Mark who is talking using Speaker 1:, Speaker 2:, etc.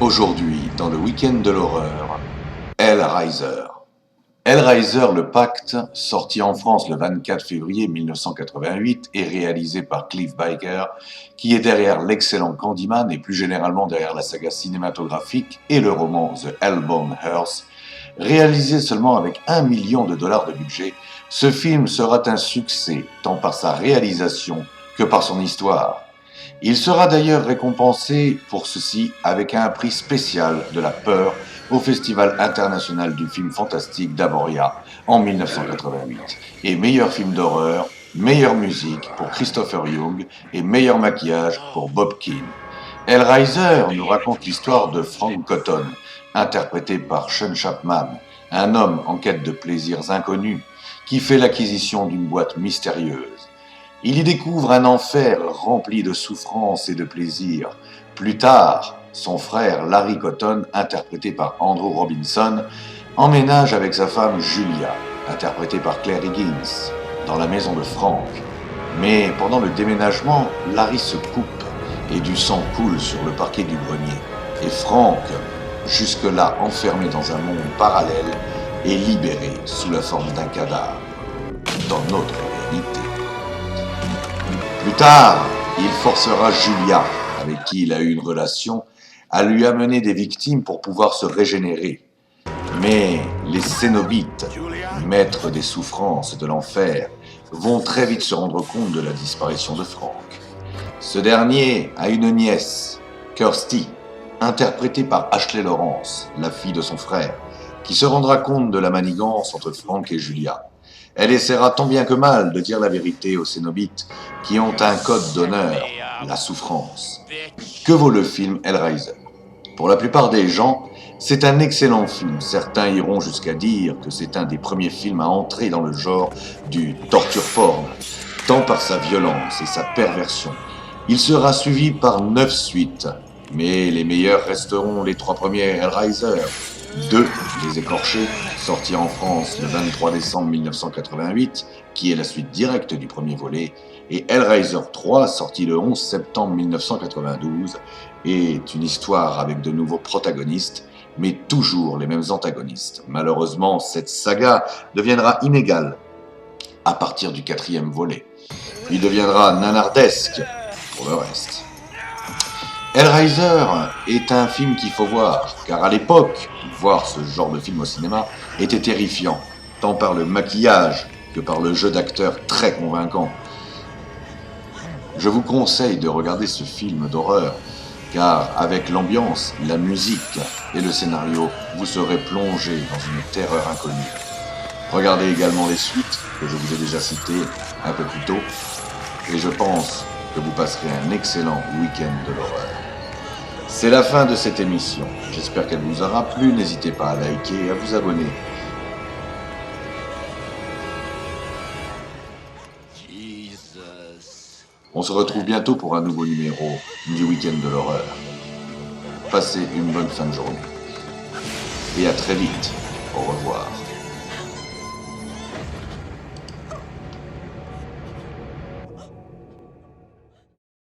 Speaker 1: Aujourd'hui, dans le week-end de l'horreur, Hellraiser. Hellraiser, le Pacte, sorti en France le 24 février 1988 et réalisé par Clive Barker, qui est derrière l'excellent Candyman et plus généralement derrière la saga cinématographique et le roman The Hellbound Hearse. Réalisé seulement avec $1 million de budget, ce film sera un succès tant par sa réalisation que par son histoire. Il sera d'ailleurs récompensé pour ceci avec un prix spécial de la peur au Festival international du film fantastique d'Avoria en 1988. Et meilleur film d'horreur, meilleure musique pour Christopher Young et meilleur maquillage pour Bob Keane. Hellraiser nous raconte l'histoire de Frank Cotton, interprété par Sean Chapman, un homme en quête de plaisirs inconnus qui fait l'acquisition d'une boîte mystérieuse. Il y découvre un enfer rempli de souffrances et de plaisirs. Plus tard, son frère Larry Cotton, interprété par Andrew Robinson, emménage avec sa femme Julia, interprétée par Claire Higgins, dans la maison de Frank. Mais pendant le déménagement, Larry se coupe et du sang coule sur le parquet du grenier. Et Frank, jusque-là enfermé dans un monde parallèle, est libéré sous la forme d'un cadavre dans notre réalité. Plus tard, il forcera Julia, avec qui il a eu une relation, à lui amener des victimes pour pouvoir se régénérer. Mais les Cénobites, maîtres des souffrances de l'enfer, vont très vite se rendre compte de la disparition de Frank. Ce dernier a une nièce, Kirsty, interprétée par Ashley Lawrence, la fille de son frère, qui se rendra compte de la manigance entre Frank et Julia. Elle essaiera tant bien que mal de dire la vérité aux Cénobites qui ont un code d'honneur, la souffrance. Que vaut le film Hellraiser ? Pour la plupart des gens, c'est un excellent film. Certains iront jusqu'à dire que c'est un des premiers films à entrer dans le genre du torture porn, tant par sa violence et sa perversion. Il sera suivi par 9 suites, mais les meilleurs resteront les 3 premiers Hellraiser. 2, Les Écorchés, sorti en France le 23 décembre 1988, qui est la suite directe du premier volet, et Hellraiser 3, sorti le 11 septembre 1992, est une histoire avec de nouveaux protagonistes, mais toujours les mêmes antagonistes. Malheureusement, cette saga deviendra inégale à partir du 4e volet. Il deviendra nanardesque pour le reste. Hellraiser est un film qu'il faut voir, car à l'époque, voir ce genre de film au cinéma était terrifiant, tant par le maquillage que par le jeu d'acteurs très convaincant. Je vous conseille de regarder ce film d'horreur, car avec l'ambiance, la musique et le scénario, vous serez plongé dans une terreur inconnue. Regardez également les suites que je vous ai déjà citées un peu plus tôt, et je pense que vous passerez un excellent week-end de l'horreur. C'est la fin de cette émission. J'espère qu'elle vous aura plu. N'hésitez pas à liker et à vous abonner. On se retrouve bientôt pour un nouveau numéro du week-end de l'horreur. Passez une bonne fin de journée. Et à très vite. Au revoir.